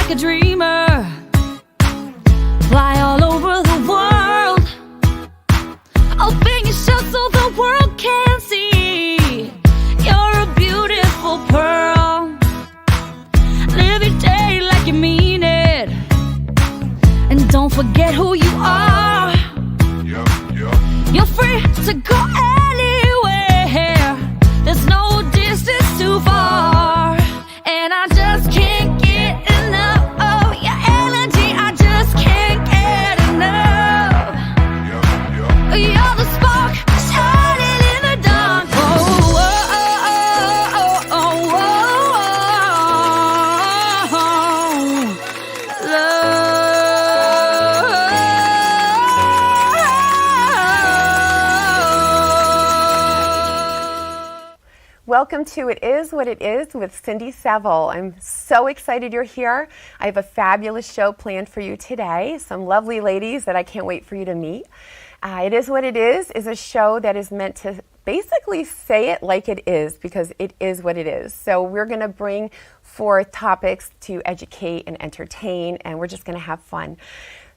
like a dreamer. Fly all over the world. Open your shell so the world can see. You're a beautiful pearl. Live your day like you mean it. And don't forget who you are. You're free to go anywhere. There's no distance too far. And I just can't get enough of your energy. I just can't get enough. You're the spark shining in the dark. Oh, oh, oh, oh, oh, oh, love. Welcome to It Is What It Is with Cindy Seville. I'm so excited you're here. I have a fabulous show planned for you today. Some lovely ladies that I can't wait for you to meet. It Is What It Is a show that is meant to basically say it like it is, because it is what it is. So we're going to bring forth topics to educate and entertain, and we're just going to have fun.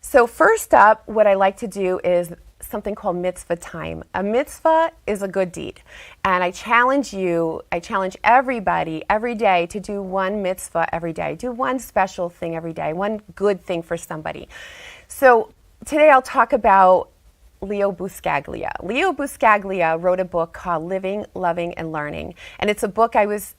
So first up, what I like to do is something called mitzvah time. A mitzvah is a good deed. And I challenge everybody every day to do one mitzvah every day. Do one special thing every day, one good thing for somebody. So today I'll talk about Leo Buscaglia. Leo Buscaglia wrote a book called Living, Loving, and Learning. And it's a book I was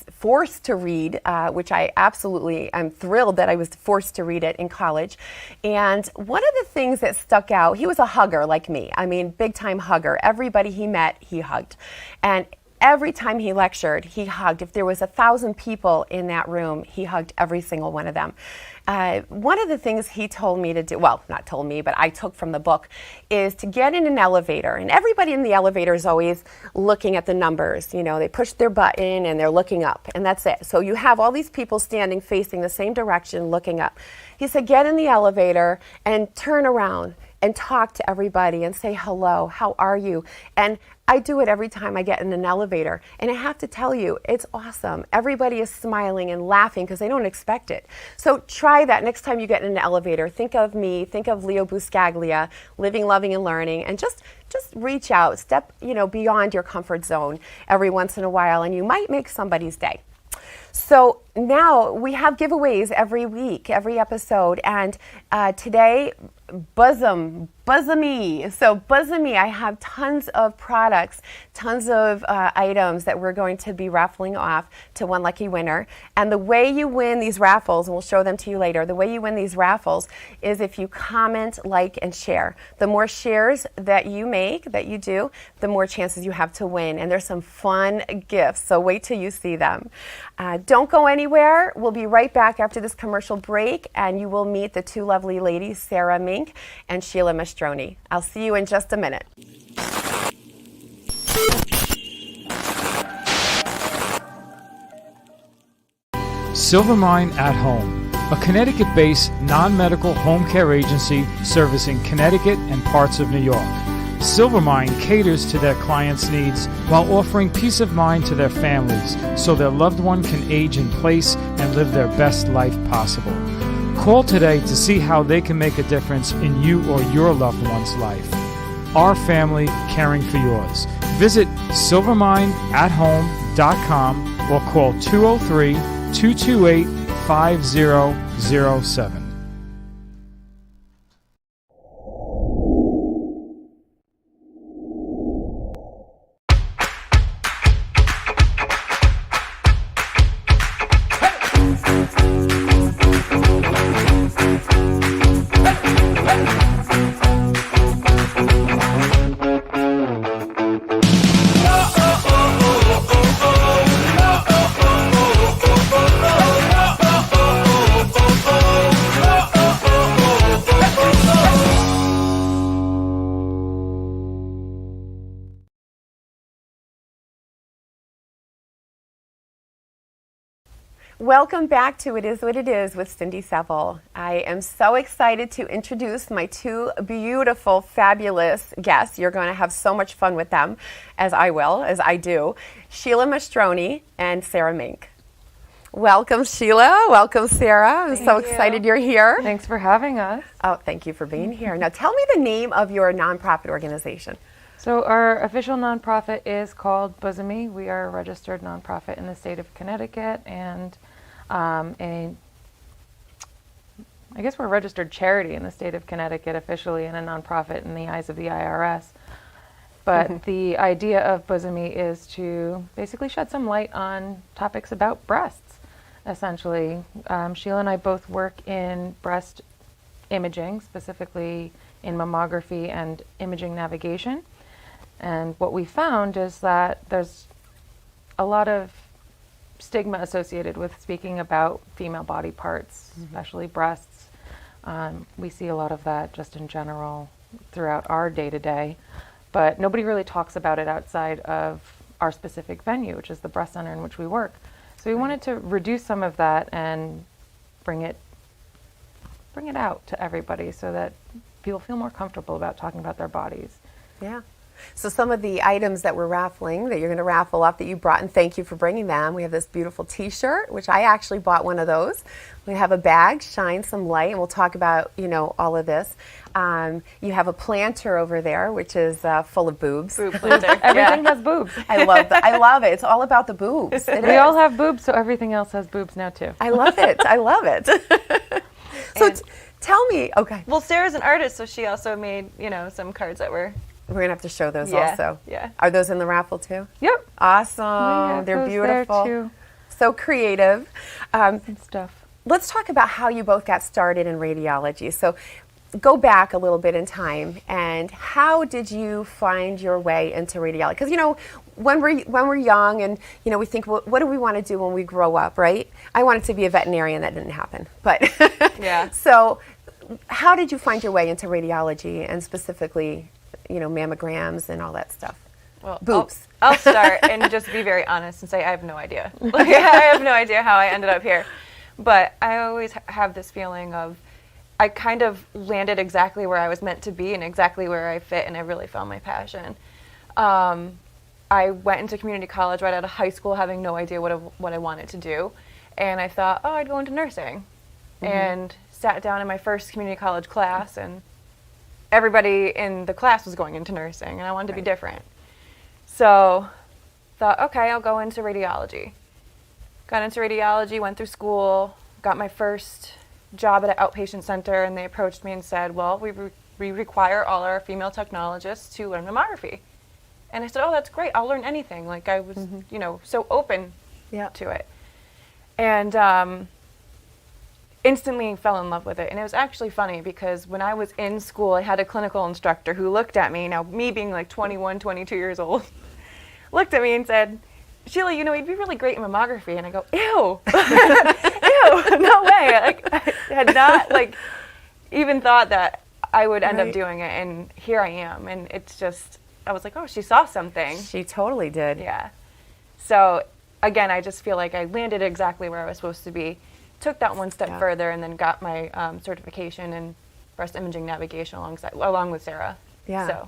forced to read, which I absolutely am thrilled that I was forced to read it in college. And one of the things that stuck out, he was a hugger like me. I mean, big time hugger. Everybody he met, he hugged. And every time he lectured, he hugged. If there was 1,000 people in that room, he hugged every single one of them. One of the things he told me to do, well, not told me, but I took from the book, is to get in an elevator. And everybody in the elevator is always looking at the numbers. You know, they push their button and they're looking up, and that's it. So you have all these people standing facing the same direction, looking up. He said, get in the elevator and turn around and talk to everybody and say hello, how are you? And I do it every time I get in an elevator. And I have to tell you, it's awesome. Everybody is smiling and laughing because they don't expect it. So try that next time you get in an elevator. Think of me, think of Leo Buscaglia, Living, Loving, and Learning, and just reach out, step beyond your comfort zone every once in a while, and you might make somebody's day. So now we have giveaways every week, every episode, and today, Bosom Me. So Bosom Me, I have tons of products, tons of items that we're going to be raffling off to one lucky winner. And the way you win these raffles, and we'll show them to you later, the way you win these raffles is if you comment, like, and share. The more shares that you make, that you do, the more chances you have to win. And there's some fun gifts, so wait till you see them. Don't go anywhere. We'll be right back after this commercial break, and you will meet the two lovely ladies, Sarah Mink and Sheila Mastroni. I'll see you in just a minute. Silvermine at Home, a Connecticut-based non-medical home care agency servicing Connecticut and parts of New York. Silvermine caters to their clients' needs while offering peace of mind to their families so their loved one can age in place and live their best life possible. Call today to see how they can make a difference in you or your loved one's life. Our family caring for yours. Visit silvermineathome.com or call 203-228-5007. Welcome back to It Is What It Is with Cindy Seville. I am so excited to introduce my two beautiful, fabulous guests. You're going to have so much fun with them, as I do. Sheila Mastroni and Sarah Mink. Welcome, Sheila. Welcome, Sarah. I'm so excited you're here. Thanks for having us. Oh, thank you for being here. Now, tell me the name of your nonprofit organization. So our official nonprofit is called Bosomy. We are a registered nonprofit in the state of Connecticut, and I guess we're a registered charity in the state of Connecticut officially, and a nonprofit in the eyes of the IRS. But the idea of Bosomy is to basically shed some light on topics about breasts, essentially. Sheila and I both work in breast imaging, specifically in mammography and imaging navigation. And what we found is that there's a lot of stigma associated with speaking about female body parts, especially breasts. We see a lot of that just in general throughout our day-to-day, but nobody really talks about it outside of our specific venue, which is the breast center in which we work. So we wanted to reduce some of that and bring it out to everybody so that people feel more comfortable about talking about their bodies. Yeah. So some of the items that we're raffling, that you're going to raffle off that you brought, and thank you for bringing them. We have this beautiful t-shirt, which I actually bought one of those. We have a bag, Shine Some Light, and we'll talk about, all of this. You have a planter over there, which is full of boobs. Boob planter. Everything has boobs. I love it. It's all about the boobs. We all have boobs, so everything else has boobs now too. I love it. I love it. So tell me, okay. Well, Sarah's an artist, so she also made, some cards that were... We're going to have to show those Yeah, also. yeah. Are those in the raffle too? Yep. Awesome. Yeah, They're goes there beautiful. too. So creative. And stuff. Let's talk about how you both got started in radiology. So go back a little bit in time, and how did you find your way into radiology? Because, when we're young and, we think, well, what do we want to do when we grow up, right? I wanted to be a veterinarian. That didn't happen. But Yeah. So how did you find your way into radiology, and specifically, mammograms and all that stuff? Well, Boobs. I'll start and just be very honest and say I have no idea. I have no idea how I ended up here. But I always have this feeling of I kind of landed exactly where I was meant to be and exactly where I fit, and I really found my passion. I went into community college right out of high school having no idea what I wanted to do. And I thought, I'd go into nursing. And sat down in my first community college class, and everybody in the class was going into nursing, and I wanted to be different. So thought, okay, I'll go into radiology. Got into radiology, went through school, got my first job at an outpatient center, and they approached me and said, well, we require all our female technologists to learn mammography. And I said, oh, that's great. I'll learn anything. Like I was, so open to it. And instantly fell in love with it. And it was actually funny because when I was in school, I had a clinical instructor who looked at me, now me being like 21, 22 years old, looked at me and said, Sheila, you'd be really great in mammography. And I go, ew, ew, no way. I had not even thought that I would end up doing it. And here I am. And it's just, I was like, oh, she saw something. She totally did. Yeah. So again, I just feel like I landed exactly where I was supposed to be. Took that one step further, and then got my certification in breast imaging navigation along with Sarah. Yeah.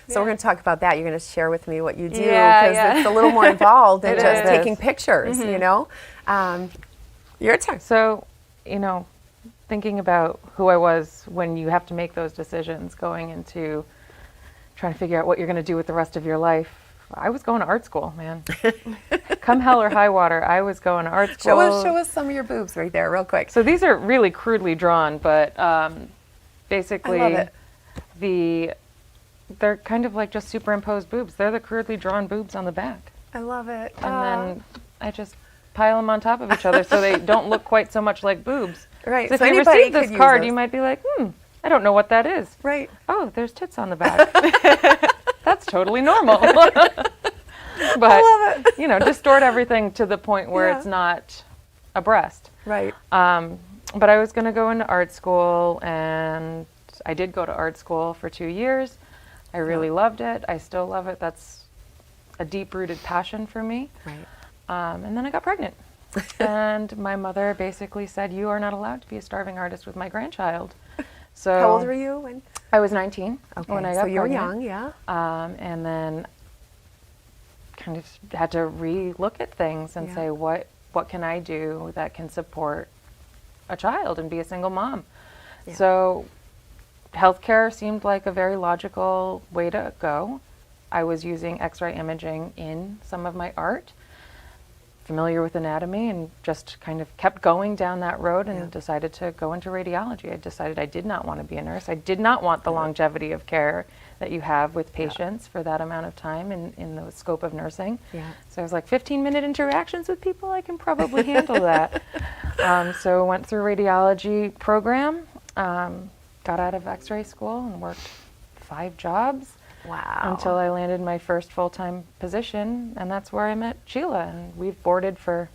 So we're going to talk about that. You're going to share with me what you do, because Yeah. it's a little more involved than It just is. taking pictures. Your turn. So, thinking about who I was when you have to make those decisions, going into trying to figure out what you're going to do with the rest of your life, I was going to art school, man. Come hell or high water, I was going to art school. Show us some of your boobs right there, real quick. So these are really crudely drawn, but basically I love they're kind of like just superimposed boobs. They're the crudely drawn boobs on the back. I love it. And then I just pile them on top of each other so they don't look quite so much like boobs. Right. So if So you anybody receive could this use card, those. you might be like, I don't know what that is. Right. Oh, there's tits on the back. That's totally normal. But, I love it. distort everything to the point where Yeah. it's not a breast. Right. But I was going to go into art school, and I did go to art school for 2 years. I really loved it. I still love it. That's a deep-rooted passion for me. Right. And then I got pregnant. And my mother basically said, you are not allowed to be a starving artist with my grandchild. So How old were you when? I was 19 Okay. when I got so you were pregnant. young, yeah. And then kind of had to re-look at things and Yeah. say, what what can I do that can support a child and be a single mom? Yeah. So healthcare seemed like a very logical way to go. I was using X-ray imaging in some of my art, familiar with anatomy, and just kind of kept going down that road and decided to go into radiology. I decided I did not want to be a nurse. I did not want the longevity of care that you have with patients for that amount of time in the scope of nursing. Yeah. So I was like, 15-minute interactions with people, I can probably handle that. So went through radiology program, got out of X-ray school and worked 5 jobs. Wow. Until I landed my first full-time position, and that's where I met Sheila. And we've boarded for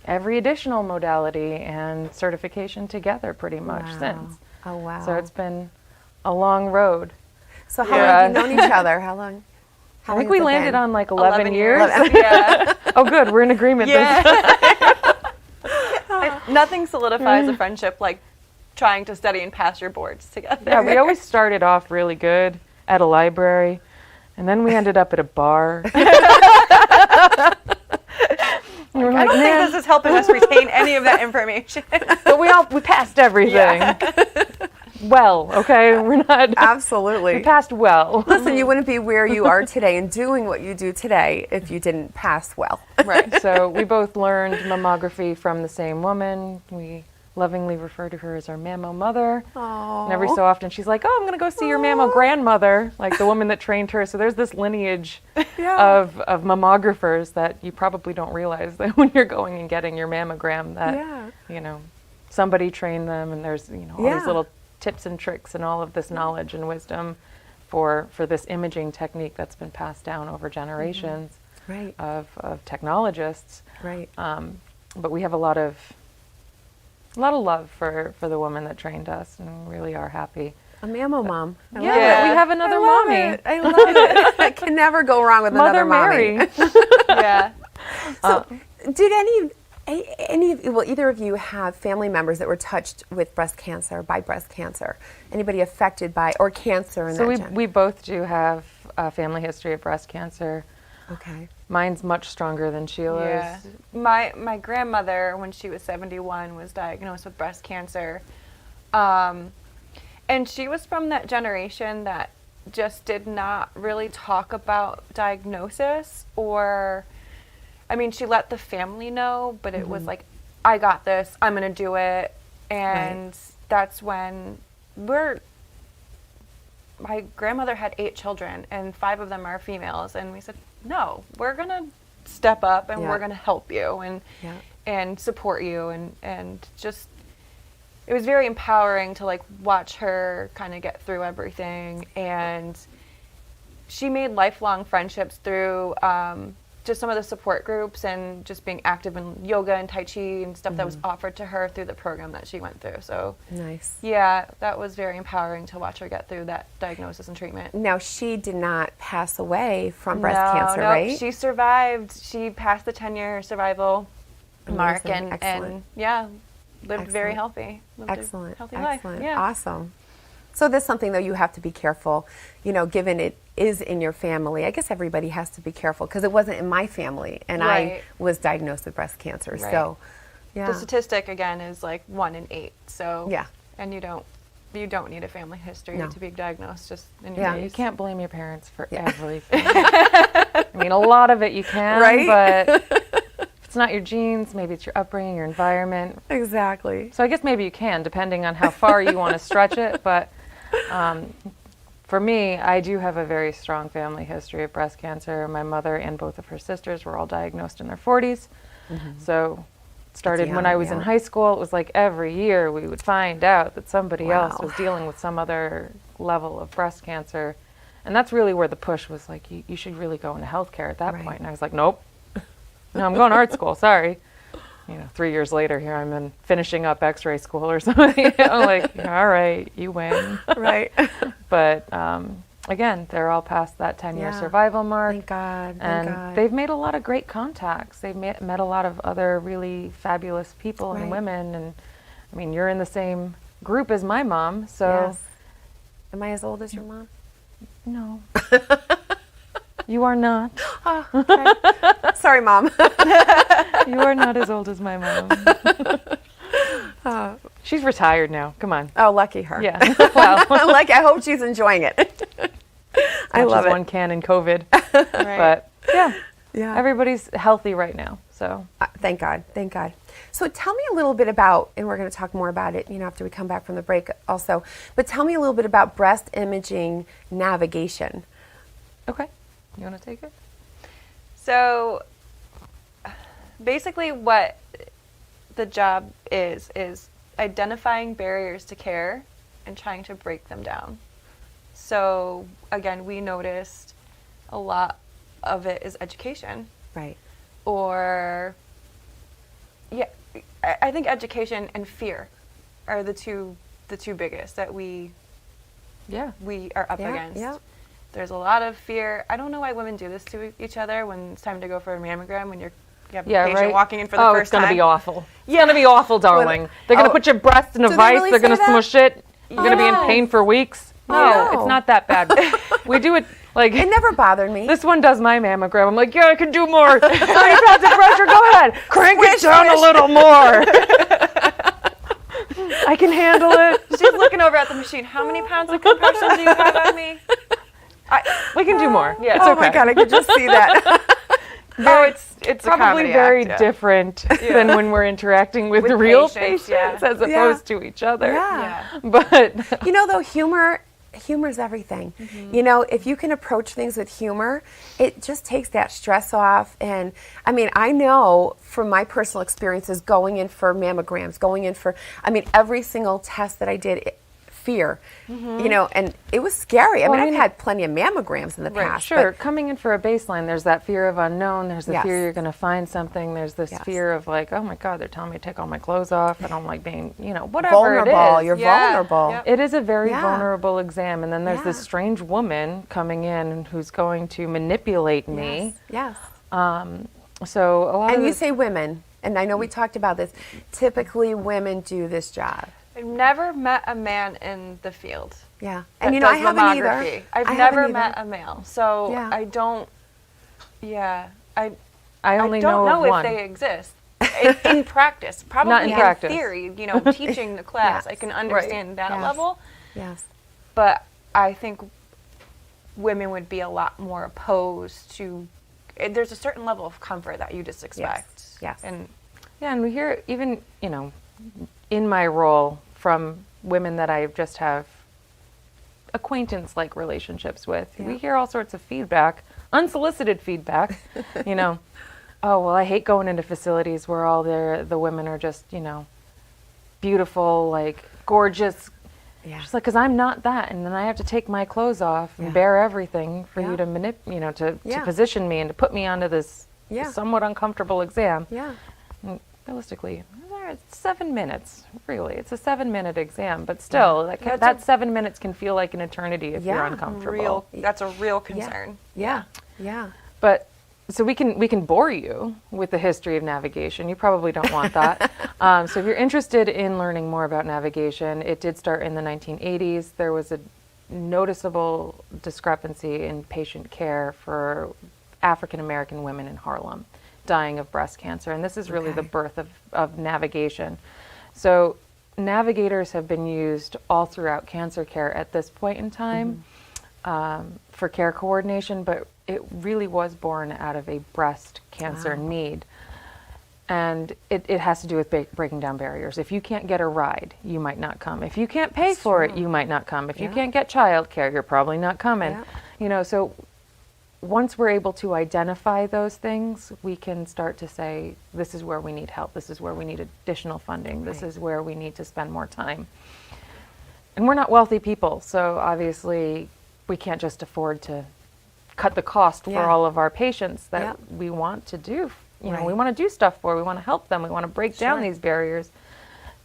every additional modality and certification together pretty much since. Oh, wow. So it's been a long road. So how long have you known each other? How long? I think we landed on like 11 years. 11. Yeah. Oh, good. We're in agreement. Nothing solidifies a friendship like trying to study and pass your boards together. Yeah, we always started off really good at a library, and then we ended up at a bar. I don't think this is helping us retain any of that information. But we passed everything. Yeah. Well, okay? We're not... Absolutely. We passed well. Listen, you wouldn't be where you are today and doing what you do today if you didn't pass well. Right. So we both learned mammography from the same woman. We lovingly refer to her as our mammo mother. Aww. And every so often she's like, oh, I'm going to go see your mammo grandmother, like the woman that trained her. So there's this lineage of mammographers that you probably don't realize that when you're going and getting your mammogram that, you know, somebody trained them, and there's, you know, all these little tips and tricks and all of this knowledge and wisdom for this imaging technique that's been passed down over generations of technologists. Right. But we have a lot of love for the woman that trained us, and we really are happy. A mammo mom. I love Yeah, it. we have another I love mommy. it. I love it. I can never go wrong with Mother another mommy. Mary. Yeah. So, did either of you have family members that were touched with breast cancer, by breast cancer? Anybody affected by, or cancer in So that we both do have a family history of breast cancer. Okay. Mine's much stronger than Sheila's. Yeah. My grandmother, when she was 71, was diagnosed with breast cancer. And she was from that generation that just did not really talk about diagnosis, or, I mean, she let the family know, but it was like, I got this, I'm going to do it. And that's when my grandmother had 8 children, and 5 of them are females. And we said, no, we're going to step up, and we're going to help you and support you. And just, it was very empowering to like watch her kind of get through everything. And she made lifelong friendships through just some of the support groups and just being active in yoga and Tai Chi and stuff that was offered to her through the program that she went through. So Nice. yeah, that was very empowering to watch her get through that diagnosis and treatment. Now, she did not pass away from breast cancer, No, right? she survived. She passed the 10-year survival mark, Amazing. and Excellent. yeah, lived very Excellent. healthy. Lived a Excellent. healthy Excellent. life. Yeah. Awesome. So that's something, though, you have to be careful, you know, given it is in your family. I guess everybody has to be careful because it wasn't in my family, and I Right. was diagnosed with breast cancer. Right. So, yeah. The statistic again is like 1 in 8. So Yeah. and you don't need a family history No. to be diagnosed. Just in your Yeah. You days. can't blame your parents for everything. I mean, a lot of it you can, Right? but if it's not your genes, maybe it's your upbringing, your environment. Exactly. So I guess maybe you can, depending on how far you want to stretch it. But for me, I do have a very strong family history of breast cancer. My mother and both of her sisters were all diagnosed in their 40s. So it started when I was in high school. It was like every year we would find out that somebody else was dealing with some other level of breast cancer. And that's really where the push was like, you should really go into healthcare at that point. And I was like, nope. No, I'm going to art school. Sorry. You know, 3 years later, here I'm in finishing up X-ray school or something. I'm like, all right, you win. Right. But again, they're all past that 10-year survival mark. Thank God. And Thank God. they've made a lot of great contacts. They've met a lot of other really fabulous people and women. And I mean, you're in the same group as my mom, so Yes. Am I as old as your mom? no. You are not. Oh, okay. Sorry, Mom. You are not as old as my mom. She's retired now. Come on. Oh, lucky her. Yeah. Well, Lucky. I hope she's enjoying it. I love it. one can in COVID. Right. But yeah, Yeah. everybody's healthy right now. So Thank God. Thank God. So tell me a little bit about, and we're going to talk more about it, after we come back from the break also, but tell me a little bit about breast imaging navigation. okay, you want to take it? So basically what the job is identifying barriers to care and trying to break them down. So again, we noticed a lot of it is education. Right. Or I think education and fear are the two biggest that we are up against. Yeah. There's a lot of fear. I don't know why women do this to each other when it's time to go for a mammogram, when you have a patient walking in for the first time. Oh, it's going to be awful. It's going to be awful, darling. They're going to put your breast in a Do they vice. really They're going to say that? smush it. You're going to be in pain for weeks. No, no. it's not that bad. We do it like... It never bothered me. This one does my mammogram. I'm like, yeah, I can do more. How many pounds of pressure? Go ahead. Crank it down a little more. I can handle it. She's looking over at the machine. How many pounds of compression do you have on me? We can do more. Yeah, it's Oh okay. my God, I could just see that. It's a Probably comedy very act, yeah. different than when we're interacting with With real patients, patients yeah. as opposed to each other. Yeah. But Though humor's everything. If you can approach things with humor, it just takes that stress off. And I know from my personal experiences going in for mammograms, every single test that I did, fear, and it was scary. I've had plenty of mammograms in the past. sure, coming in for a baseline, there's that fear of unknown. There's the Yes. fear you're going to find something. There's this Yes. fear of like, oh my God, they're telling me to take all my clothes off. I don't like being, whatever Vulnerable. it is. You're Yeah. vulnerable. Yep. It is a very Yeah. vulnerable exam. And then there's this Yeah. strange woman coming in who's going to manipulate me. Yes. So a lot of And you this- say women, and I know we talked about this. Typically, women do this job. I've never met a man in the field. Yeah, that and does I haven't either. mammography. I've I never haven't met either. a male, so Yeah. I don't. Yeah, I I only don't know of if one. they exist in practice. Probably Not in practice. theory. Teaching the class, I can understand that Yes. level. Yes. But I think women would be a lot more opposed to. There's a certain level of comfort that you just expect. Yes. And Yeah, and we hear even, in my role from women that I just have acquaintance-like relationships with, we hear all sorts of feedback, unsolicited feedback, oh, well, I hate going into facilities where all the women are just, beautiful, like gorgeous. Yeah. Just like, because I'm not that, and then I have to take my clothes off and Yeah. bear everything for Yeah. you to to Yeah. position me and to put me onto this Yeah. somewhat uncomfortable exam. Yeah. Realistically, it's 7 minutes. Really, it's a 7-minute exam, but still, That's that 7 minutes can feel like an eternity if you're Yeah. uncomfortable. that's a real concern. Yeah. Yeah. But so we can bore you with the history of navigation. You probably don't want that. So if you're interested in learning more about navigation, it did start in the 1980s. There was a noticeable discrepancy in patient care for African American women in Harlem dying of breast cancer, and this is really the birth of navigation. So navigators have been used all throughout cancer care at this point in time for care coordination, but it really was born out of a breast cancer need. And it has to do with breaking down barriers. If you can't get a ride, you might not come. If you can't pay for it, you might not come. If you can't get childcare, you're probably not coming. So once we're able to identify those things, we can start to say, this is where we need help. This is where we need additional funding. This is where we need to spend more time. And we're not wealthy people, so obviously we can't just afford to cut the cost for all of our patients that we want to do. We want to do stuff for. We want to help them. We want to break down these barriers.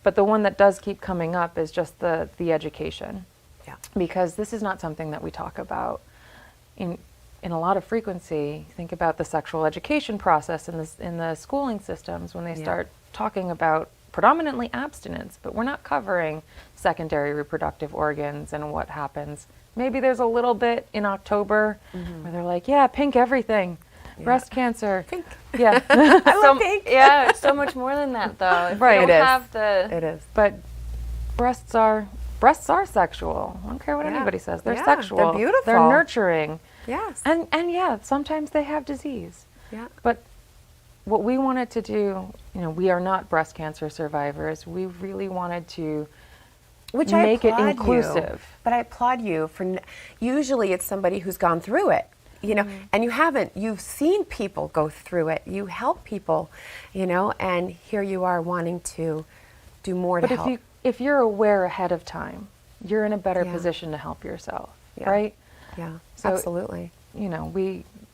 But the one that does keep coming up is just the education. Yeah. Because this is not something that we talk about in a lot of frequency. Think about the sexual education process in the schooling systems when they start talking about predominantly abstinence, but we're not covering secondary reproductive organs and what happens. Maybe there's a little bit in October where they're like, yeah, pink everything, breast cancer. Pink. Yeah. I love pink. Yeah, it's so much more than that, though. If Right. you It don't is. have the It is. But breasts are sexual. I don't care what Yeah. anybody says. They're Yeah, sexual. they're beautiful. They're nurturing. Yes. And yeah, sometimes they have disease. Yeah. But what we wanted to do, we are not breast cancer survivors. We really wanted to Which make I it applaud inclusive. You, but I applaud you for. Usually, it's somebody who's gone through it, and you haven't. You've seen people go through it. You help people, and here you are wanting to do more But to help. if you're aware ahead of time, you're in a better Yeah. position to help yourself, Yeah. right? Yeah, So, absolutely.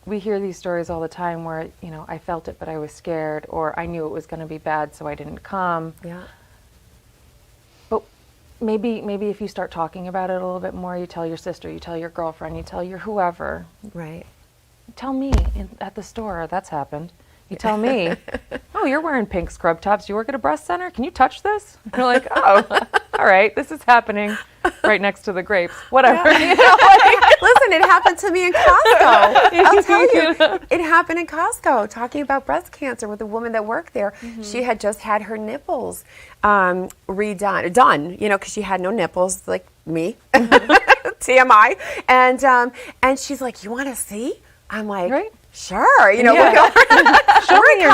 We hear these stories all the time where, I felt it, but I was scared, or I knew it was going to be bad, so I didn't come. Yeah. But maybe if you start talking about it a little bit more, you tell your sister, you tell your girlfriend, you tell your whoever. Right. Tell me at the store, that's happened. You tell me, oh, you're wearing pink scrub tops. You work at a breast center? Can you touch this? And you're like, oh, all right, this is happening right next to the grapes. Whatever. Listen, it happened to me in Costco. I'll tell you, it happened in Costco. Talking about breast cancer with a woman that worked there, she had just had her nipples done, because she had no nipples, like me, TMI, and she's like, "You want to see?" I'm like, Right. Sure, Show me your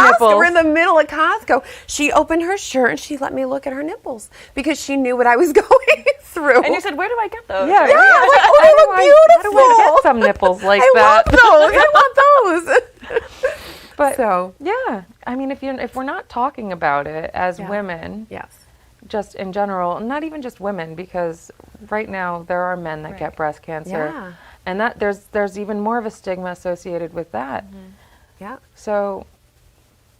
nipples. We're in the middle of Costco. She opened her shirt and she let me look at her nipples because she knew what I was going through. And you said, where do I get those? Yeah, yeah, right. like, oh, they look beautiful. How do I get some nipples like I that? want those. I want those. But So, yeah, I mean, if we're not talking about it as Yeah. women, yes. just in general, not even just women, because right now there are men that get breast cancer, Yeah. and that there's even more of a stigma associated with that. Yeah. So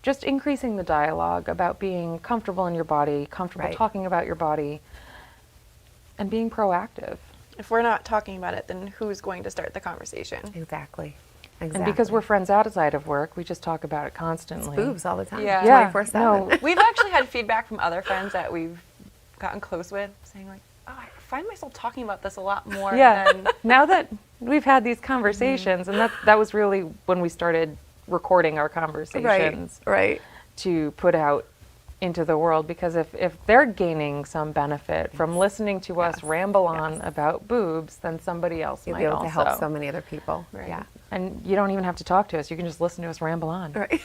just increasing the dialogue about being comfortable in your body, comfortable Right. talking about your body, and being proactive. If we're not talking about it, then who's going to start the conversation? Exactly. And because we're friends outside of work, we just talk about it constantly. boobs all the time. Yeah. Yeah, 24/7. no. We've actually had feedback from other friends that we've gotten close with, saying like, oh, I find myself talking about this a lot more Yeah. than... Now that we've had these conversations, and that was really when we started recording our conversations Right. to put out into the world, because if they're gaining some benefit from listening to us ramble on about boobs, then somebody else You'll might be able also. to help so many other people. Right. Yeah. And you don't even have to talk to us. You can just listen to us ramble on. Right.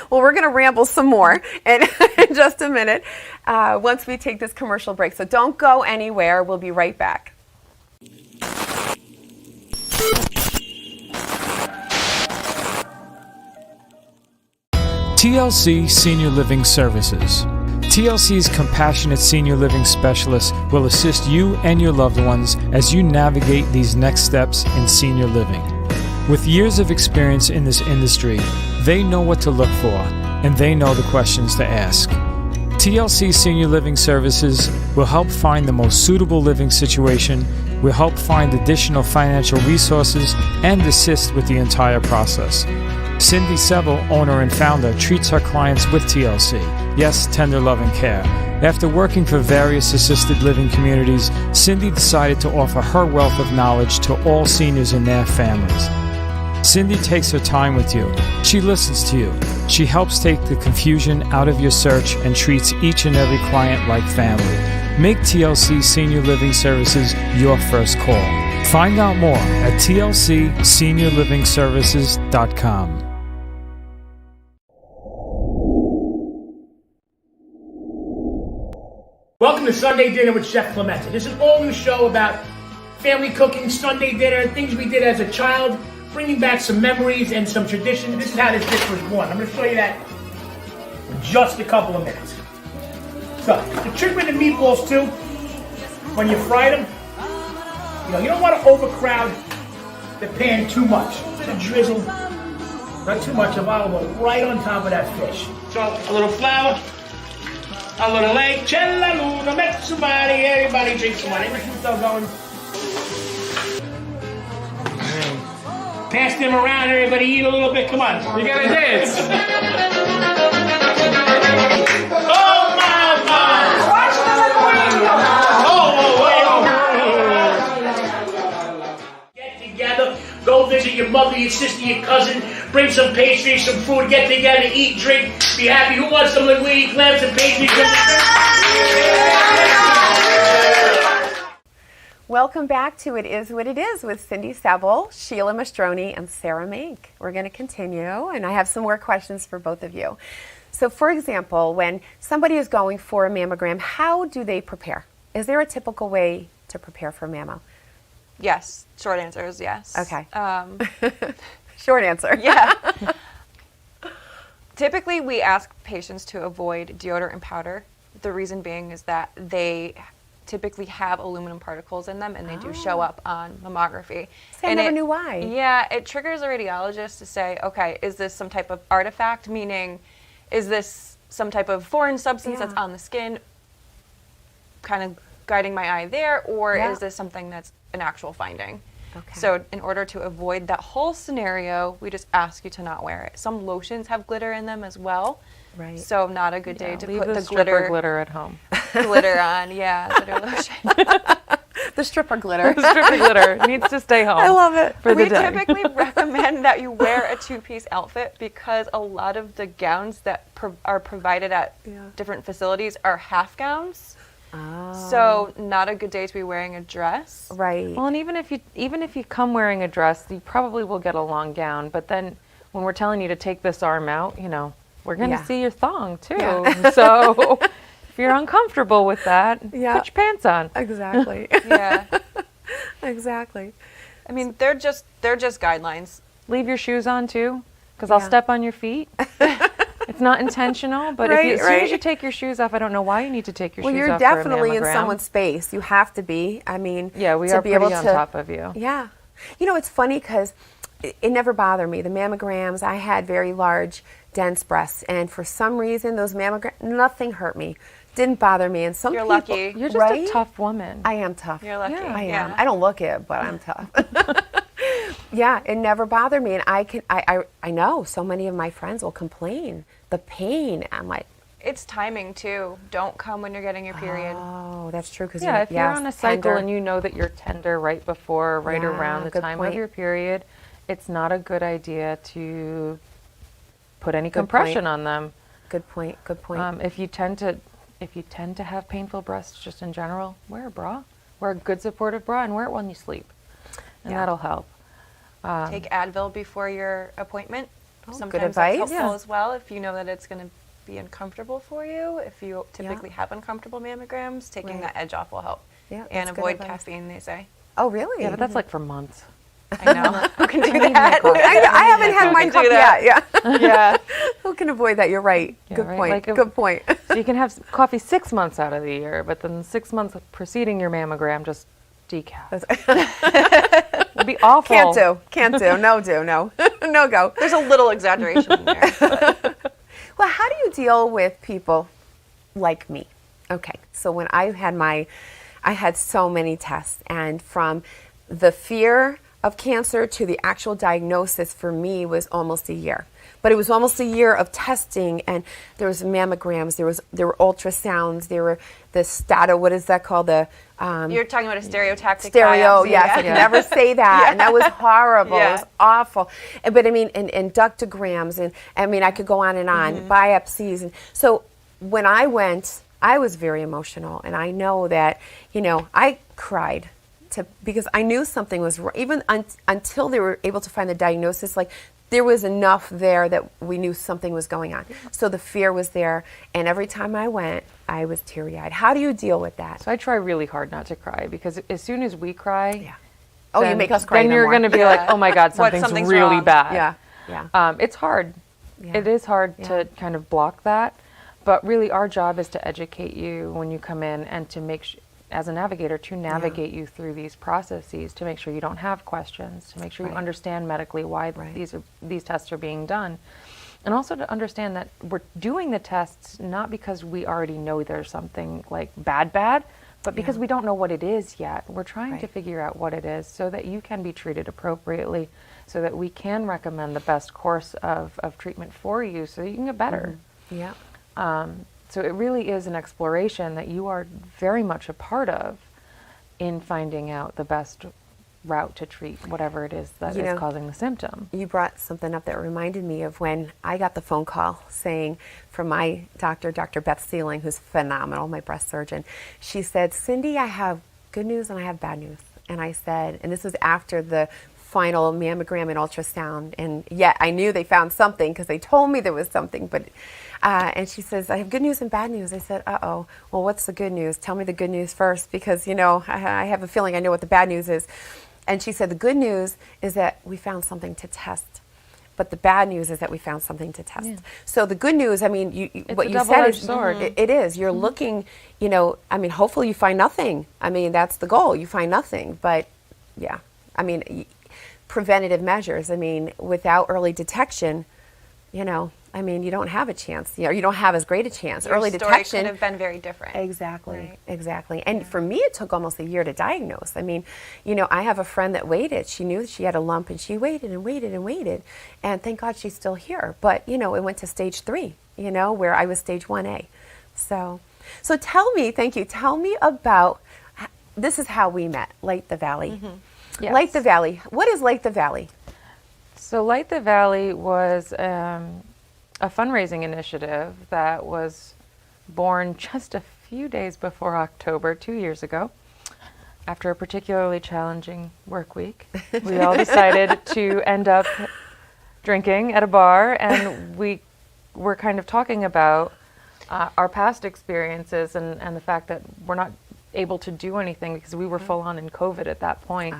Well, we're going to ramble some more in just a minute once we take this commercial break. So don't go anywhere. We'll be right back. TLC Senior Living Services. TLC's compassionate senior living specialists will assist you and your loved ones as you navigate these next steps in senior living. With years of experience in this industry, they know what to look for and they know the questions to ask. TLC Senior Living Services will help find the most suitable living situation, will help find additional financial resources, and assist with the entire process. Cindy Seville, owner and founder, treats her clients with TLC. Yes, tender love and care. After working for various assisted living communities, Cindy decided to offer her wealth of knowledge to all seniors and their families. Cindy takes her time with you. She listens to you. She helps take the confusion out of your search and treats each and every client like family. Make TLC Senior Living Services your first call. Find out more at tlcseniorlivingservices.com. Welcome to Sunday Dinner with Chef Clemente. This is an all-new show about family cooking, Sunday dinner, things we did as a child, bringing back some memories and some tradition. This is how this dish was born. I'm going to show you that in just a couple of minutes. So, the trick with the meatballs too, when you fry them, you don't want to overcrowd the pan too much. To drizzle, not too much of olive oil right on top of that fish. So, a little flour, a little egg, Cella Luna, make somebody, everybody drink some wine. Everybody keep going. Pass them around, everybody eat a little bit, come on. You gotta dance. Oh, my. Watch the window. Get together, go visit your mother, your sister, your cousin, bring some pastries, some food, get together, eat, drink, be happy. Who wants some linguine, clams, and pastries? Welcome back to It Is What It Is with Cindy Seville, Sheila Mastroni, and Sarah Mink. We're going to continue, and I have some more questions for both of you. So, for example, when somebody is going for a mammogram, how do they prepare? Is there a typical way to prepare for mammo? Yes. Short answer is yes. Okay. Short answer. Yeah. Typically, we ask patients to avoid deodorant and powder. The reason being is that they typically have aluminum particles in them, and they do show up on mammography. See, I never knew why. Yeah, it triggers a radiologist to say, okay, is this some type of artifact? Meaning, is this some type of foreign substance that's on the skin, kind of guiding my eye there, or is this something that's an actual finding? Okay. So in order to avoid that whole scenario, we just ask you to not wear it. Some lotions have glitter in them as well. Right. So not a good day to Leave put the stripper glitter at home. glitter on. Yeah, glitter lotion. The stripper glitter. Stripper glitter needs to stay home. I love it. For the We day. typically recommend that you wear a two-piece outfit because a lot of the gowns that are provided at different facilities are half gowns. Oh. So not a good day to be wearing a dress. Right. Well, and even if you come wearing a dress, you probably will get a long gown. But then when we're telling you to take this arm out, we're going to see your thong too. Yeah. So if you're uncomfortable with that, put Yeah. your pants on. Exactly. Yeah. Exactly. I mean, they're just guidelines. Leave your shoes on too, because I'll step on your feet. It's not intentional, but as soon as you take your shoes off, I don't know why you need to take your Well, shoes you're off for a definitely in mammogram. someone's space. You have to be. I mean, Yeah, we to are be pretty able on to, top of you. Yeah. It's funny because it never bothered me. The mammograms, I had very large, dense breasts, and for some reason, those mammograms, nothing hurt me. Didn't bother me. And some You're people, lucky. You're just right? a tough woman. I am tough. You're lucky. I am. Yeah. I don't look it, but I'm tough. Yeah, it never bothered me, and I know so many of my friends will complain the pain. I'm like, It's timing too. Don't come when you're getting your period. oh, that's true. Because Yeah, if you're on a cycle tender. and you know that you're tender right before, right Yeah, around the good time point. of your period, it's not a good idea to put any Good compression point. on them. Good point. Good point. If you tend to have painful breasts just in general, wear a bra. Wear a good supportive bra and wear it when you sleep. And that'll help. Take Advil before your appointment. good Sometimes advice. that's helpful Yeah. as well if you know that it's going to be uncomfortable for you. If you typically have uncomfortable mammograms, taking Right. that edge off will help. Yeah, And that's good avoid advice. caffeine, they say. Oh, really? Yeah, but that's like for months. I know. Who can do that? I haven't had my can cup do that. yet. Yeah. Yeah. Who can avoid that? You're right. Yeah, Good right. point. Like Good point. So you can have coffee 6 months out of the year, but then 6 months preceding your mammogram, just decaf. It'd be awful. Can't do. Can't do. No do. No. No go. There's a little exaggeration in there. But Well, how do you deal with people like me? Okay, so when I had so many tests, and from the fear of cancer to the actual diagnosis for me was almost a year. But it was almost a year of testing, and there was mammograms, there were ultrasounds, there were the what is that called? you're talking about a stereotactic Stereo, biopsy, yes, yeah? I could never say that, and that was horrible. Yeah. It was awful. But I mean, and ductograms, and I mean, I could go on and on, biopsies, and so when I went, I was very emotional, and I know that, I cried because I knew something was wrong. Even until they were able to find the diagnosis, like there was enough there that we knew something was going on. So the fear was there, and every time I went, I was teary-eyed. How do you deal with that? So I try really hard not to cry, because as soon as we cry, Oh, you then- make us cry then even you're more. going to be like, oh my God, something's something's really wrong. bad. Yeah. It's hard. Yeah. It is hard to kind of block that, but really our job is to educate you when you come in, and to make as a navigator, to navigate you through these processes, to make sure you don't have questions, to make sure you understand medically why these tests are being done. And also to understand that we're doing the tests not because we already know there's something like bad, but because we don't know what it is yet. We're trying to figure out what it is so that you can be treated appropriately, so that we can recommend the best course of treatment for you so that you can get better. Yeah. So it really is an exploration that you are very much a part of in finding out the best route to treat whatever it is that is causing the symptom. You brought something up that reminded me of when I got the phone call saying from my doctor, Dr. Beth Sealing, who's phenomenal, my breast surgeon. She said, Cindy, I have good news and I have bad news. And I said, and this was after the final mammogram and ultrasound, and yet I knew they found something because they told me there was something, but and she says, I have good news and bad news. I said, uh-oh, well, what's the good news? Tell me the good news first, because, you know, I have a feeling I know what the bad news is. And she said, the good news is that we found something to test. But the bad news is that we found something to test. Yeah. So the good news, I mean, what you said is, it is. You're looking, you know, I mean, hopefully you find nothing. I mean, that's the goal. You find nothing. But, yeah, I mean, preventative measures. I mean, without early detection, you know, I mean, you don't have a chance. You know, you don't have as great a chance. Your Early story detection could have been very different. Exactly, right? exactly. And for me, it took almost a year to diagnose. I mean, you know, I have a friend that waited. She knew she had a lump, and she waited and waited and waited. And thank God she's still here. But, you know, it went to stage 3, you know, where I was stage 1A. So tell me, thank you, tell me about, this is how we met, Light the Valley. Yes. Light the Valley. What is Light the Valley? So Light the Valley was a fundraising initiative that was born just a few days before October 2 years ago. After a particularly challenging work week, we all decided to end up drinking at a bar, and we were kind of talking about our past experiences and the fact that we're not able to do anything because we were full on in COVID at that point.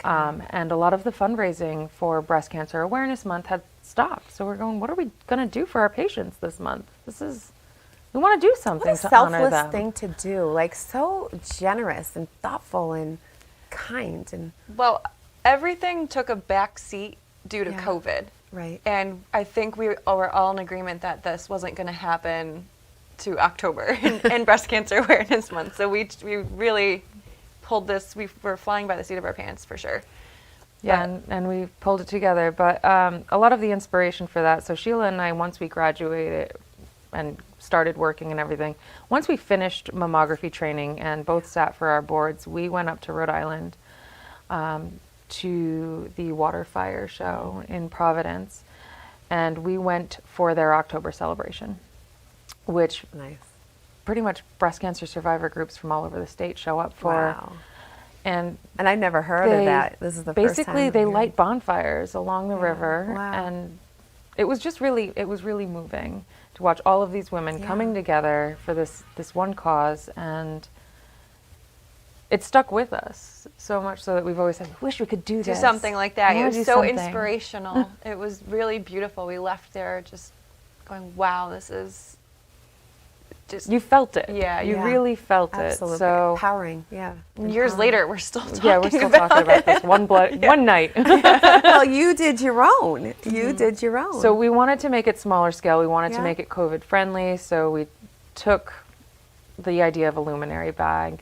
And a lot of the fundraising for Breast Cancer Awareness Month had stopped. So we're going, what are we going to do for our patients this month? We want to do something What a to honor them. selfless thing to do. Like, so generous and thoughtful and kind. And Well, everything took a back seat due to COVID. Right. And I think we were all in agreement that this wasn't going to happen to October and Breast Cancer Awareness Month. So we really pulled this. We were flying by the seat of our pants for sure. Yeah, and we pulled it together. But a lot of the inspiration for that, so Sheila and I, once we graduated and started working and everything, once we finished mammography training and both sat for our boards, we went up to Rhode Island to the Water Fire show in Providence, and we went for their October celebration, which nice. Pretty much breast cancer survivor groups from all over the state show up for. Wow. And I've never heard of that. This is the first time. Basically, they light bonfires along the river, Wow. and it was really moving to watch all of these women coming together for this one cause, and it stuck with us so much so that we've always said, we wish we could do this. Do something like that. I It wanna was do so something. inspirational. It was really beautiful. We left there just going, wow, this is just... You felt it. Yeah, you yeah. really felt Absolutely. it. So Empowering, yeah. Years later, we're still talking yeah, we're still talking about this one night. Well, you did your own. You did your own. So we wanted to make it smaller scale. We wanted to Yeah. make it COVID friendly. So we took the idea of a luminary bag.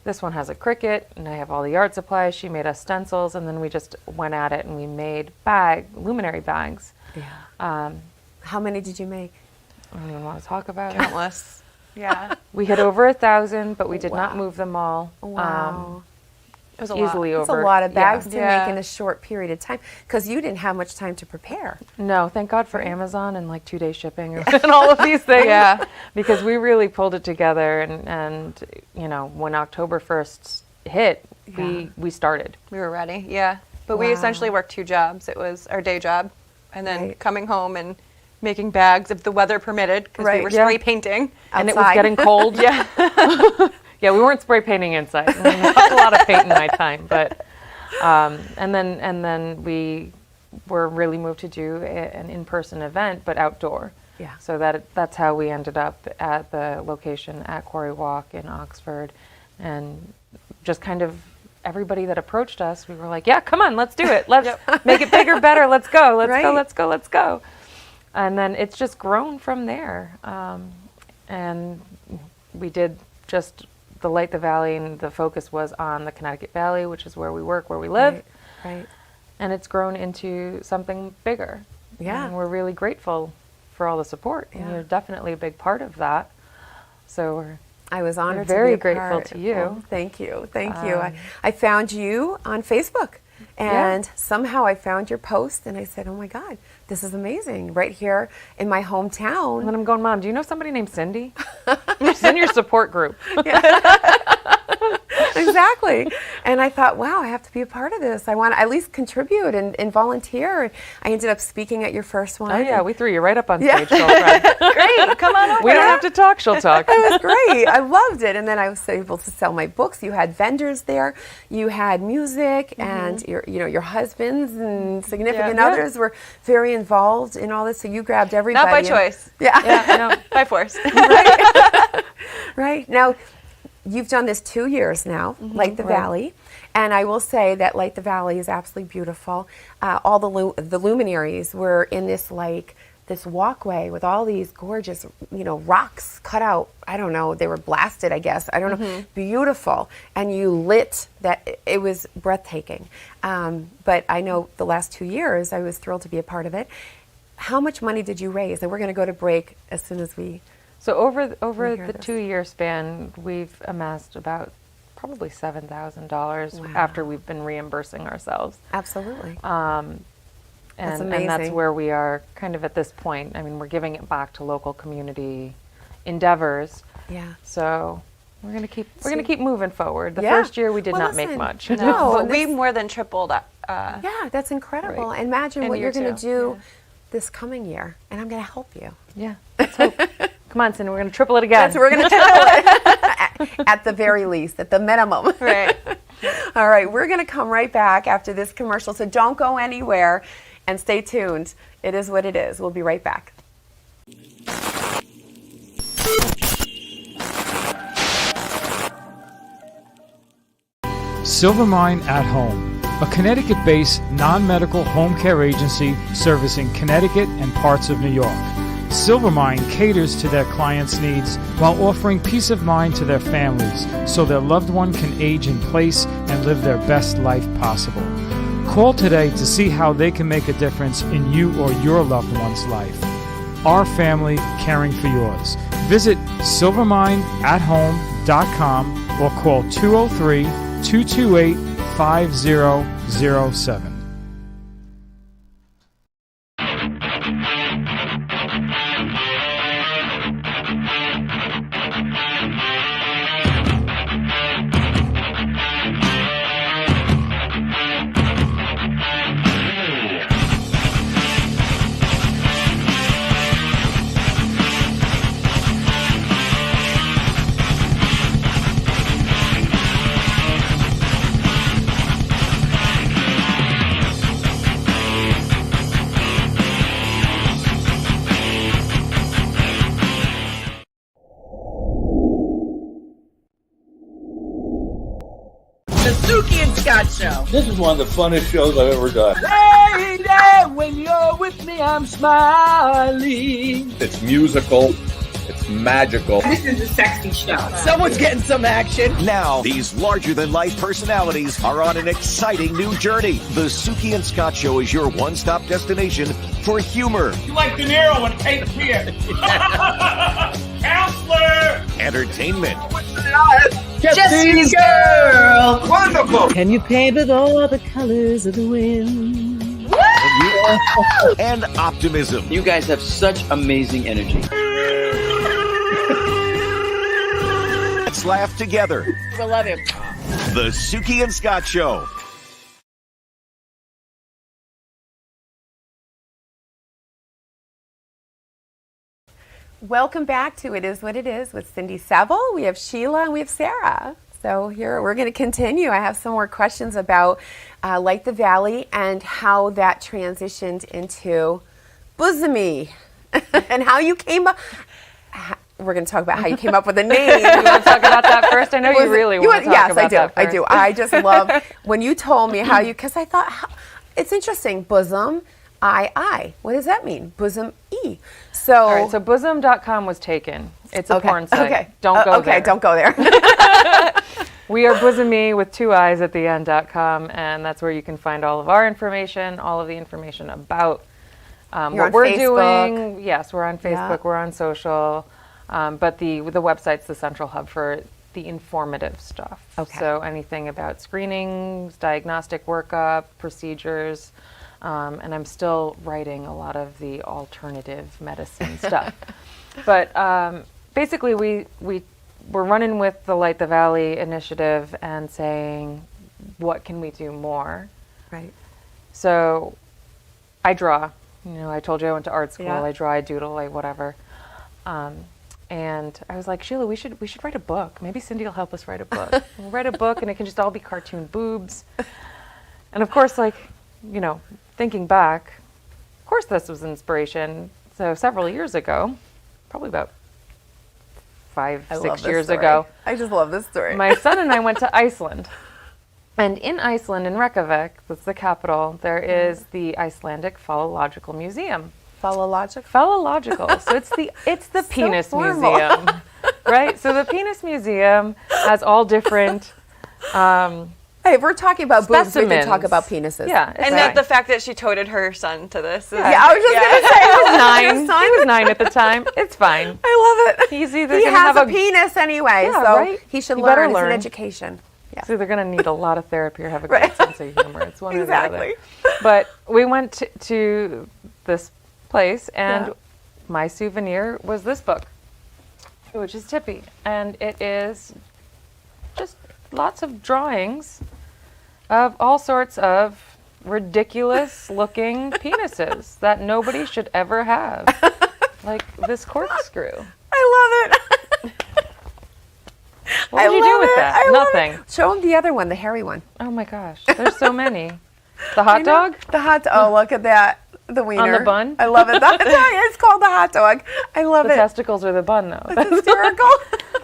This one has a cricket, and I have all the art supplies. She made us stencils, and then we just went at it and we made luminary bags. yeah. How many did you make? I don't even want to talk about it. countless. Yeah. We had over 1,000, but we did not Wow. move them all. Wow. It was a Easily lot. That's over. a lot of bags to Yeah. make in a short period of time, because you didn't have much time to prepare. No, thank God for Amazon and like 2-day shipping and all of these things. Yeah. Because we really pulled it together, and you know, when October 1st hit, we started. We were ready, yeah. But we Wow. essentially worked 2 jobs. It was our day job, and then Right. coming home and making bags if the weather permitted, because Right. we were Yeah. spray painting. And it was Outside. getting cold. Yeah. Yeah, we weren't spray painting inside. Not a lot of paint in my time, but and then we were really moved to do an in-person event, but outdoor. Yeah. So that's how we ended up at the location at Quarry Walk in Oxford, and just kind of everybody that approached us, we were like, yeah, come on, let's do it. Let's make it bigger, better. Let's go. Let's Right. go. Let's go. Let's go. And then it's just grown from there. And we did just the Light the Valley, and the focus was on the Connecticut Valley, which is where we work, where we live. Right. And it's grown into something bigger. Yeah. And we're really grateful for all the support. And you're definitely a big part of that. So I was honored very to be a grateful part. to you. Oh, thank you. Thank you. I found you on Facebook. And somehow I found your post and I said, oh my God, this is amazing. Right here in my hometown. And then I'm going, Mom, do you know somebody named Cindy? She's in your support group. Exactly. And I thought, wow, I have to be a part of this. I want to at least contribute and volunteer. I ended up speaking at your first one. Oh, yeah, we threw you right up on Yeah. stage, girlfriend. Great, come on over. We don't have to talk, she'll talk. It was great. I loved it. And then I was able to sell my books. You had vendors there. You had music, and your husbands and significant Yeah. others were very involved in all this. So you grabbed everybody. Not by and- choice. Yeah. No, By force. Right. Now, you've done this 2 years now, Light the Valley. And I will say that Light the Valley is absolutely beautiful. All the luminaries were in this this walkway with all these gorgeous, rocks cut out. I don't know, they were blasted, I guess. I don't know. Beautiful. And you lit that. It was breathtaking. But I know the last 2 years, I was thrilled to be a part of it. How much money did you raise? And we're going to go to break as soon as we... So over hear the this. 2-year span, we've amassed about probably $7,000 after we've been reimbursing ourselves. Absolutely. And that's amazing. where we are kind of at this point. I mean, we're giving it back to local community endeavors. Yeah. So we're gonna keep moving forward. The Yeah. first year we did Well, not make listen, much. No, But and we this- more than tripled. Yeah, that's incredible. Right. And imagine In what year you're going to two. do this coming year, and I'm going to help you. Yeah. Let's hope. Come on, Cindy, we're gonna triple it again. That's what we're going to do at the very least, at the minimum. Right. All right, we're going to come right back after this commercial, so don't go anywhere and stay tuned. It is what it is. We'll be right back. Silvermine at Home, a Connecticut-based non-medical home care agency servicing Connecticut and parts of New York. Silvermine caters to their clients' needs while offering peace of mind to their families so their loved one can age in place and live their best life possible. Call today to see how they can make a difference in you or your loved one's life. Our family caring for yours. Visit silvermineathome.com or call 203-228-5007. The Suki and Scott Show. This is one of the funnest shows I've ever done. Lady, when you're with me, I'm smiling. It's musical. It's magical. This is a sexy show. Someone's getting some action. Now, these larger-than-life personalities are on an exciting new journey. The Suki and Scott Show is your one-stop destination for humor, You like De Niro and Cape Fear. Counselor! entertainment, Jesse's girl. Wonderful. Can you paint with all the colors of the wind? and optimism. You guys have such amazing energy. Let's laugh together. I love him. The Suki and Scott Show. Welcome back to It Is What It Is with Cindy Saville. We have Sheila and we have Sarah. So here we're going to continue. I have some more questions about Light the Valley and how that transitioned into Bosomy and how you came up. We're going to talk about how you came up with the name. You want to talk about that first? I know you really want to talk yes, about I do. that first. I do. I just love when you told me how you, because I thought it's interesting. Bosom, I. What does that mean? Bosom E. So, All right, so bosom.com was taken. It's a porn site. Okay. Don't go there. Okay, don't go there. We are bosomy with 2 eyes at the end.com, and that's where you can find all of our information, all of the information about You're what on we're Facebook. doing, yes, we're on Facebook, Yeah. we're on social, but the website's the central hub for the informative stuff. Okay. So anything about screenings, diagnostic workup, procedures, and I'm still writing a lot of the alternative medicine stuff. But basically, we're running with the Light the Valley initiative and saying, what can we do more? Right. So I draw. You know, I told you I went to art school. Yeah. I draw, I doodle, I whatever. And I was like, Sheila, we should write a book. Maybe Cindy will help us write a book. We'll write a book, and it can just all be cartoon boobs. And of course, like, you know, thinking back, of course this was inspiration. So several years ago, probably about 5-6 years ago, I just love this story. my son and I went to Iceland. And in Iceland, in Reykjavik, that's the capital, there is the Icelandic Phallological Museum. Phallological? Phallological. So it's the penis formal. museum, right? So the penis museum has all different Hey, if we're talking about boobs, we can specimens. talk about penises. Yeah, And right. the fact that she toted her son to this. Is, Yeah, I was just going to say, He was 9. He was 9 at the time. It's fine. I love it. He's either He gonna has have a penis anyway, Yeah, so right? he should He better learn. It's an learn. education. Yeah. So they're going to need a lot of therapy or have a Right. great sense of humor. It's one or the other. Exactly. But we went to this place, and Yeah. my souvenir was this book, which is Tippy. And it is just lots of drawings of all sorts of ridiculous-looking penises that nobody should ever have. Like this corkscrew. I love it. What did you do with that? I love Nothing. it. Show him the other one, the hairy one. Oh my gosh, there's so many. The hot dog? The hot dog. Oh, look at that. The wiener. bun? I love it. It's called the hot dog. I love The it. testicles or the bun, though. It's hysterical.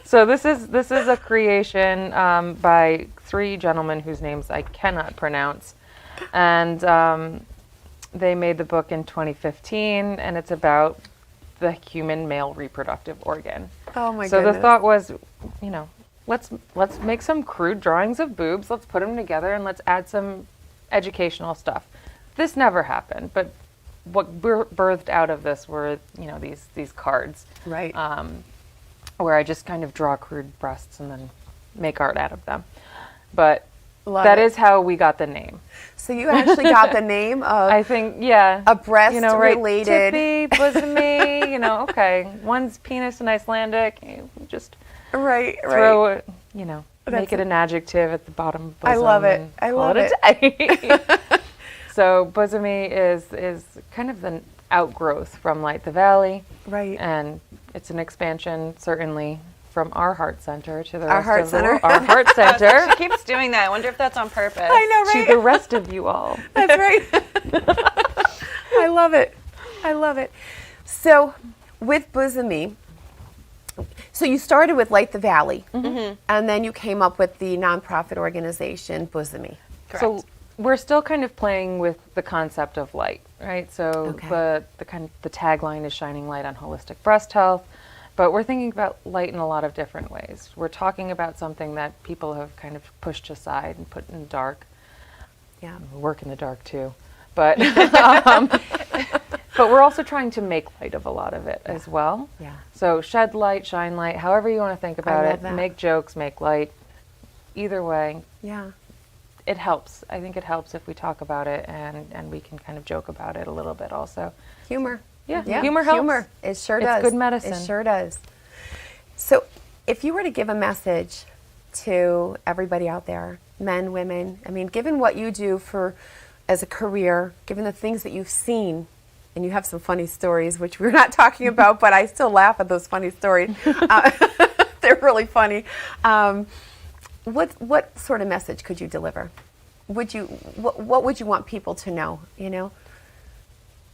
So this is a creation by 3 gentlemen whose names I cannot pronounce, and they made the book in 2015, and it's about the human male reproductive organ. Oh my So goodness. the thought was, you know, let's make some crude drawings of boobs. Let's put them together and let's add some educational stuff. This never happened, but what birthed out of this were, you know, these cards. Right. Where I just kind of draw crude breasts and then make art out of them. But Love that it. is how we got the name. So you actually got the name of I think, yeah. a breast you know, right, related. Tippy, bosomy, you know, okay. One's penis in Icelandic. You just Right, throw right. it, you know, That's make it an adjective at the bottom of bosom. I love it. and I call love it. A day. So bosomy is kind of the outgrowth from Light the Valley. Right. And it's an expansion, certainly, from our heart center to the Our rest heart of center. the world. Our heart center She keeps doing that. I wonder if that's on purpose. I know, to right? the rest of you all. That's right. I love it. I love it. So with Bosomy, so you started with Light the Valley, and then you came up with the nonprofit organization Bosomy. So we're still kind of playing with the concept of light, right? So Okay. the tagline is shining light on holistic breast health, but we're thinking about light in a lot of different ways. We're talking about something that people have kind of pushed aside and put in the dark. Yeah. We work in the dark too, but but we're also trying to make light of a lot of it as well. Yeah. So shed light, shine light, however you want to think about love it. that. Make jokes, make light. Either way, Yeah. it helps. I think it helps if we talk about it and we can kind of joke about it a little bit also. Humor. Yeah, Yeah. humor helps. Humor. It sure It's does. good medicine. It sure does. So if you were to give a message to everybody out there, men, women, I mean, given what you do for as a career, given the things that you've seen, and you have some funny stories, which we're not talking about, but I still laugh at those funny stories. They're really funny. What sort of message could you deliver? What would you want people to know, you know?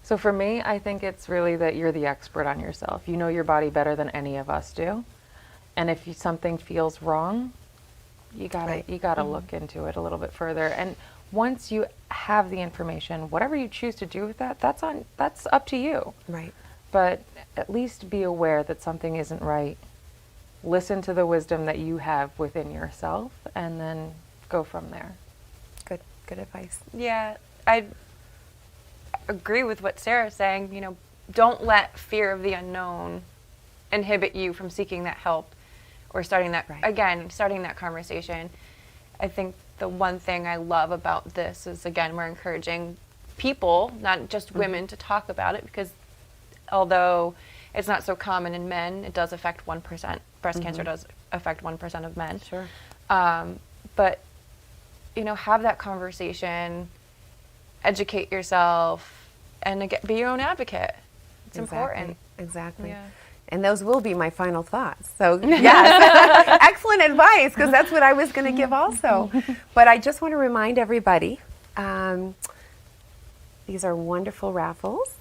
So for me, I think it's really that you're the expert on yourself. You know your body better than any of us do. And if something feels wrong, you gotta look into it a little bit further. And once you have the information, whatever you choose to do with that, that's up to you. Right. But at least be aware that something isn't right. Listen to the wisdom that you have within yourself and then go from there. Good advice. Yeah, agree with what Sarah's saying. You know, don't let fear of the unknown inhibit you from seeking that help or starting that, starting that conversation. I think the one thing I love about this is, again, we're encouraging people, not just women, to talk about it, because although it's not so common in men, it does affect 1%. Breast cancer does affect 1% of men. Sure. But, you know, have that conversation, educate yourself, and be your own advocate. It's important. Exactly. Yeah. And those will be my final thoughts. So, yes, excellent advice, because that's what I was going to give also. But I just want to remind everybody, these are wonderful raffles.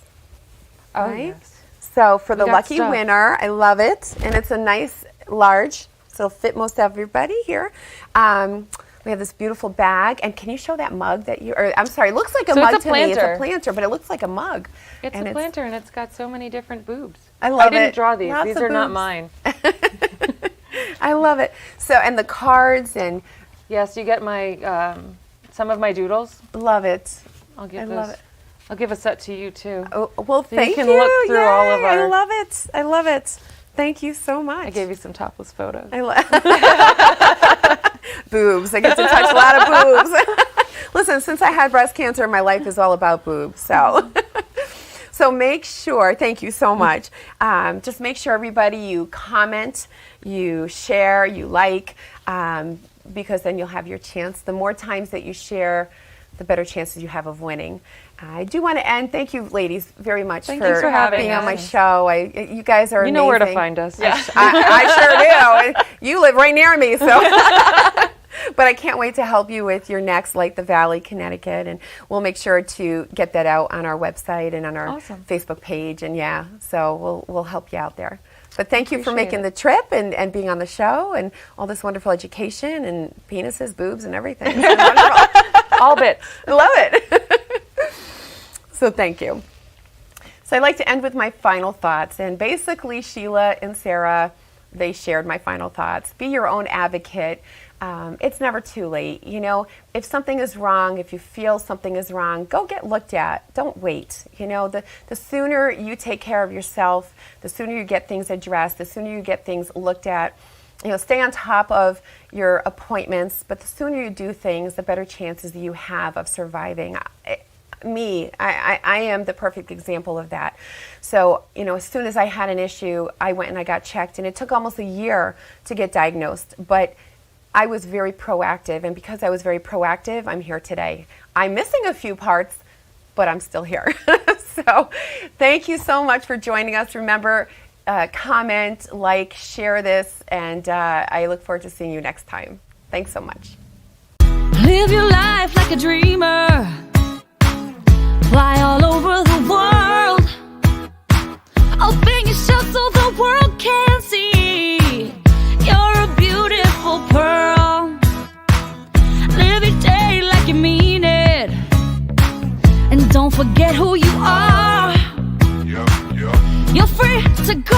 Oh, right? yes. So for the got lucky stuff. winner, I love it. And it's a nice, large, so it'll fit most everybody here. We have this beautiful bag. And can you show that mug that you, or I'm sorry, it looks like a So mug it's a to me. It's a planter. planter, but it looks like a mug. It's And a planter, and it's got so many different boobs. I love I didn't it. draw these. Lots These of are not boobs. mine. I love it. So, and the cards, and Yes, you get my some of my doodles. love it. I'll give I those. love it. I'll give a set to you too. Oh, well, So you thank can you. look through all of Yay, I our- love it. I love it. Thank you so much. I gave you some topless photos. I boobs. I get to touch a lot of boobs. Listen, since I had breast cancer, my life is all about boobs. So, so make sure. Thank you so much. Just make sure everybody, you comment, you share, you like, because then you'll have your chance. The more times that you share, the better chances you have of winning. I do want to end. Thank you, ladies, very much Thanks for having being on my us. show. You guys are You know where to amazing. find us. I sure do. You live right near me, so. But I can't wait to help you with your next Light the Valley, Connecticut, and we'll make sure to get that out on our website and on our Awesome. Facebook page, and so we'll help you out there. But thank you for Appreciate making it. the trip and being on the show and all this wonderful education and penises, boobs, and everything. It's been wonderful. All bits. I love it. So thank you. So I'd like to end with my final thoughts. And basically, Sheila and Sarah, they shared my final thoughts. Be your own advocate. It's never too late. You know, if something is wrong, if you feel something is wrong, go get looked at. Don't wait. You know, the sooner you take care of yourself, the sooner you get things addressed, the sooner you get things looked at. You know, stay on top of your appointments, but the sooner you do things, the better chances you have of surviving. I am the perfect example of that. So, you know, as soon as I had an issue, I went and I got checked, and it took almost a year to get diagnosed, but I was very proactive, and because I was very proactive, I'm here today. I'm missing a few parts, but I'm still here. So, thank you so much for joining us. Remember, comment, like, share this, and I look forward to seeing you next time. Thanks so much. Live your life like a dreamer. Fly all over the world. Open yourself so the world can see. You're a beautiful pearl. Live your day like you mean it. And don't forget who you are. You're free to go